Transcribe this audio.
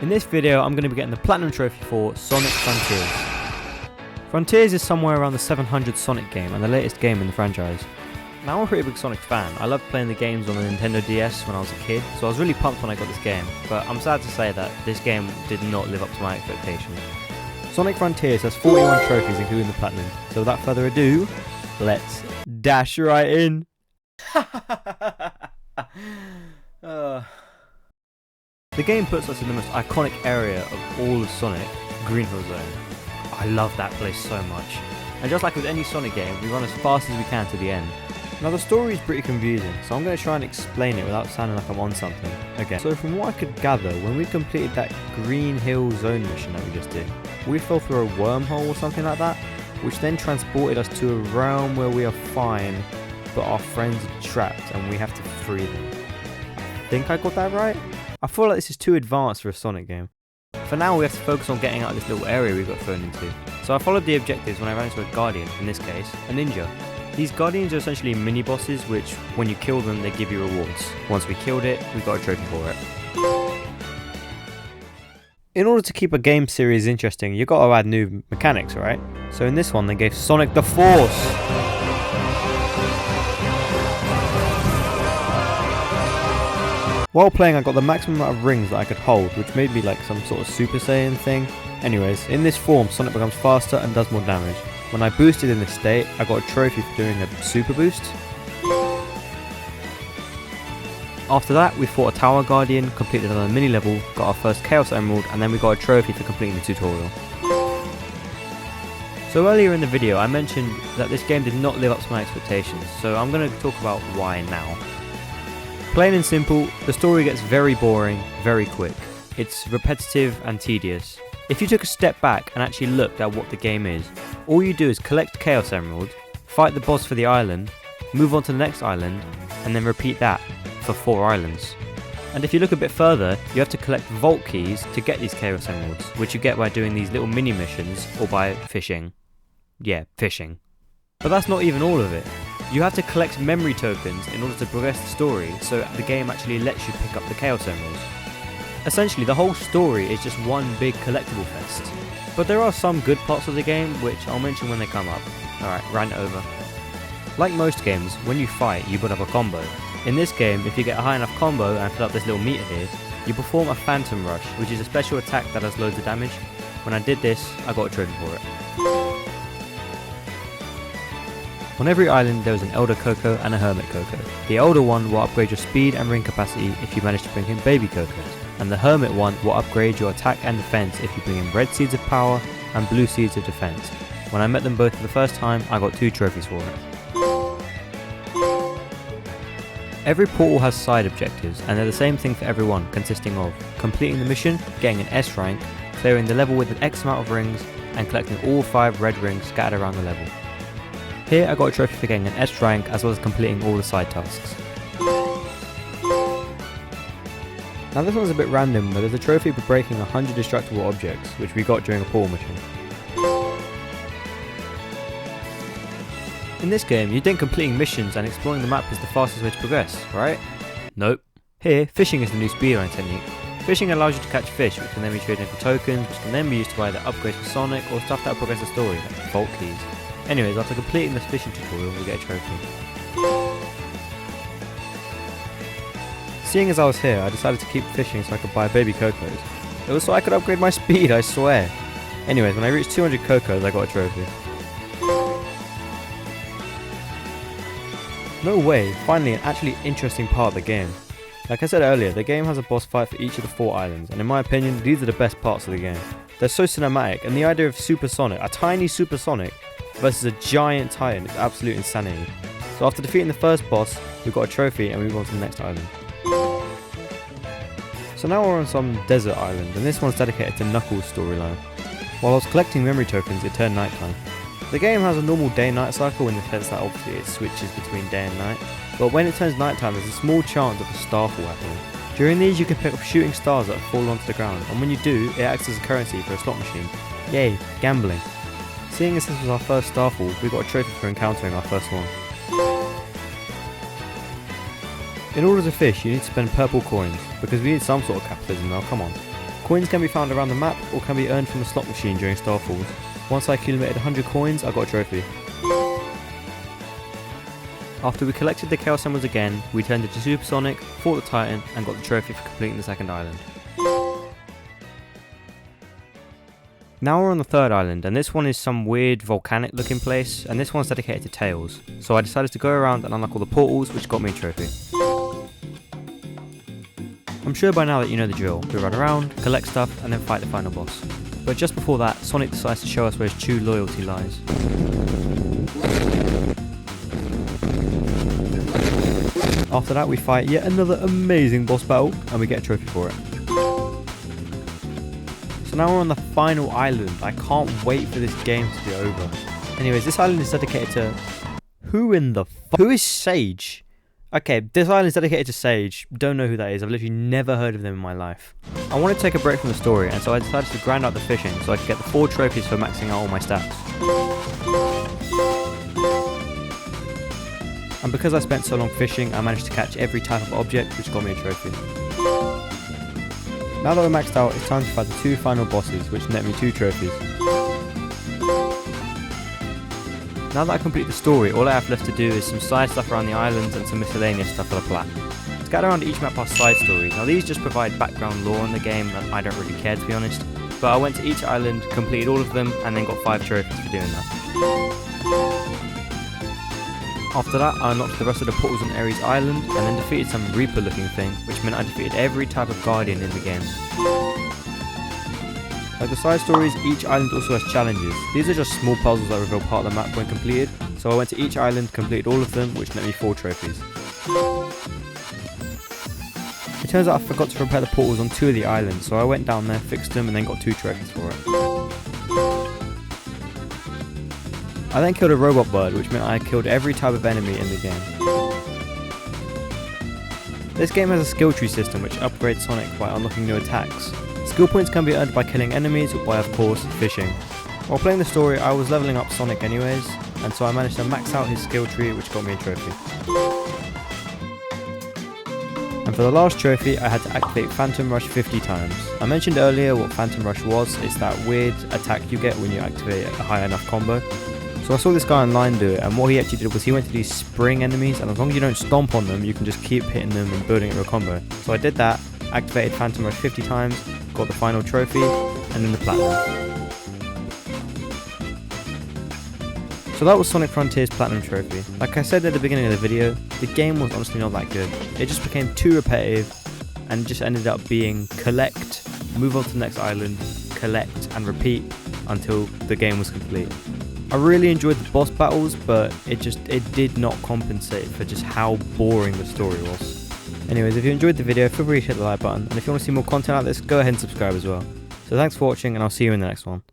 In this video, I'm going to be getting the Platinum Trophy for Sonic Frontiers. Frontiers is somewhere around the 700th Sonic game and the latest game in the franchise. Now I'm a pretty big Sonic fan. I loved playing the games on the Nintendo DS when I was a kid, so I was really pumped when I got this game, but I'm sad to say that this game did not live up to my expectations. Sonic Frontiers has 41 trophies including the Platinum, so without further ado, let's dash right in! The game puts us in the most iconic area of all of Sonic, Green Hill Zone. I love that place so much. And just like with any Sonic game, we run as fast as we can to the end. Now the story is pretty confusing, so I'm going to try and explain it without sounding like I'm on something again. So from what I could gather, when we completed that Green Hill Zone mission that we just did, we fell through a wormhole or something like that, which then transported us to a realm where we are fine, but our friends are trapped and we have to free them. I think I got that right? I feel like this is too advanced for a Sonic game. For now we have to focus on getting out of this little area we got thrown into. So I followed the objectives when I ran into a Guardian, in this case, a ninja. These Guardians are essentially mini bosses which, when you kill them, they give you rewards. Once we killed it, we got a trophy for it. In order to keep a game series interesting, you got to add new mechanics, right? So in this one they gave Sonic the Force! While playing I got the maximum amount of rings that I could hold, which made me like some sort of Super Saiyan thing. Anyways, in this form Sonic becomes faster and does more damage. When I boosted in this state, I got a trophy for doing a super boost. After that we fought a Tower Guardian, completed another mini level, got our first Chaos Emerald, and then we got a trophy for completing the tutorial. So earlier in the video I mentioned that this game did not live up to my expectations, so I'm going to talk about why now. Plain and simple, the story gets very boring, very quick. It's repetitive and tedious. If you took a step back and actually looked at what the game is, all you do is collect Chaos Emerald, fight the boss for the island, move on to the next island, and then repeat that for 4 islands. And if you look a bit further, you have to collect Vault Keys to get these Chaos Emeralds, which you get by doing these little mini missions or by fishing. Yeah, fishing. But that's not even all of it. You have to collect memory tokens in order to progress the story, so the game actually lets you pick up the Chaos Emeralds. Essentially, the whole story is just one big collectible fest. But there are some good parts of the game, which I'll mention when they come up. Alright, rant over. Like most games, when you fight, you build up a combo. In this game, if you get a high enough combo and fill up this little meter here, you perform a Phantom Rush, which is a special attack that does loads of damage. When I did this, I got a trophy for it. On every island there was an Elder Coco and a Hermit Coco. The Elder one will upgrade your speed and ring capacity if you manage to bring in Baby Cocos, and the Hermit one will upgrade your attack and defense if you bring in Red Seeds of Power and Blue Seeds of Defense. When I met them both for the first time, I got 2 trophies for it. Every portal has side objectives, and they're the same thing for everyone, consisting of completing the mission, getting an S rank, clearing the level with an X amount of rings, and collecting all 5 red rings scattered around the level. Here I got a trophy for getting an S rank as well as completing all the side tasks. Now this one's a bit random, but there's a trophy for breaking 100 destructible objects, which we got during a portal mission. In this game, you'd think completing missions and exploring the map is the fastest way to progress, right? Nope. Here, fishing is the new speedrun technique. Fishing allows you to catch fish, which can then be traded for tokens, which can then be used to either upgrade for Sonic or stuff that will progress the story, like Vault Keys. Anyways, after completing this fishing tutorial, we get a trophy. Seeing as I was here, I decided to keep fishing so I could buy Baby Cocos. It was so I could upgrade my speed, I swear. Anyways, when I reached 200 Cocos, I got a trophy. No way, finally an actually interesting part of the game. Like I said earlier, the game has a boss fight for each of the 4 islands, and in my opinion, these are the best parts of the game. They're so cinematic, and the idea of Super Sonic, a tiny Super Sonic, versus a giant Titan is absolute insanity. So after defeating the first boss, we got a trophy and we move on to the next island. So now we're on some desert island, and this one's dedicated to Knuckles' storyline. While I was collecting memory tokens, it turned nighttime. The game has a normal day-night cycle in the sense that obviously it switches between day and night, but when it turns nighttime there's a small chance of a starfall happening. During these you can pick up shooting stars that fall onto the ground, and when you do, it acts as a currency for a slot machine. Yay, gambling. Seeing as this was our first starfall, we got a trophy for encountering our first one. In order to fish, you need to spend purple coins, because we need some sort of capitalism now, come on. Coins can be found around the map or can be earned from a slot machine during Starfalls. Once I accumulated 100 coins, I got a trophy. After we collected the Chaos Emeralds again, we turned into Supersonic, fought the Titan, and got the trophy for completing the second island. Now we're on the third island, and this one is some weird volcanic looking place, and this one's dedicated to Tails. So I decided to go around and unlock all the portals, which got me a trophy. I'm sure by now that you know the drill. We run around, collect stuff, and then fight the final boss. But just before that, Sonic decides to show us where his true loyalty lies. After that we fight yet another amazing boss battle, and we get a trophy for it. So now we're on the final island. I can't wait for this game to be over. Anyways, this island is dedicated to... Who in the fuck? Who is Sage? Okay, this island is dedicated to Sage. Don't know who that is. I've literally never heard of them in my life. I wanted to take a break from the story, and so I decided to grind out the fishing so I could get the 4 trophies for maxing out all my stats. And because I spent so long fishing, I managed to catch every type of object, which got me a trophy. Now that we're maxed out, it's time to fight the 2 final bosses, which net me 2 trophies. Now that I complete the story, all I have left to do is some side stuff around the islands and some miscellaneous stuff for the plat. Scattered around each map are side stories. Now these just provide background lore in the game and I don't really care, to be honest. But I went to each island, completed all of them, and then got 5 trophies for doing that. After that, I unlocked the rest of the portals on Ares Island, and then defeated some Reaper looking thing, which meant I defeated every type of Guardian in the game. Like the side stories, each island also has challenges. These are just small puzzles that reveal part of the map when completed, so I went to each island, completed all of them, which net me 4 trophies. It turns out I forgot to repair the portals on 2 of the islands, so I went down there, fixed them, and then got 2 trophies for it. I then killed a robot bird, which meant I killed every type of enemy in the game. This game has a skill tree system which upgrades Sonic by unlocking new attacks. Skill points can be earned by killing enemies or by, of course, fishing. While playing the story, I was leveling up Sonic anyways, and so I managed to max out his skill tree, which got me a trophy. And for the last trophy, I had to activate Phantom Rush 50 times. I mentioned earlier what Phantom Rush was. It's that weird attack you get when you activate a high enough combo. So I saw this guy online do it, and what he actually did was he went to these spring enemies, and as long as you don't stomp on them, you can just keep hitting them and building it with a combo. So I did that, activated Phantom Rush 50 times, got the final trophy, and then the platinum. So that was Sonic Frontiers Platinum Trophy. Like I said at the beginning of the video, the game was honestly not that good. It just became too repetitive, and just ended up being collect, move on to the next island, collect, and repeat until the game was complete. I really enjoyed the boss battles, but it did not compensate for just how boring the story was. Anyways, if you enjoyed the video, feel free to hit the like button, and if you want to see more content like this, go ahead and subscribe as well. So thanks for watching, and I'll see you in the next one.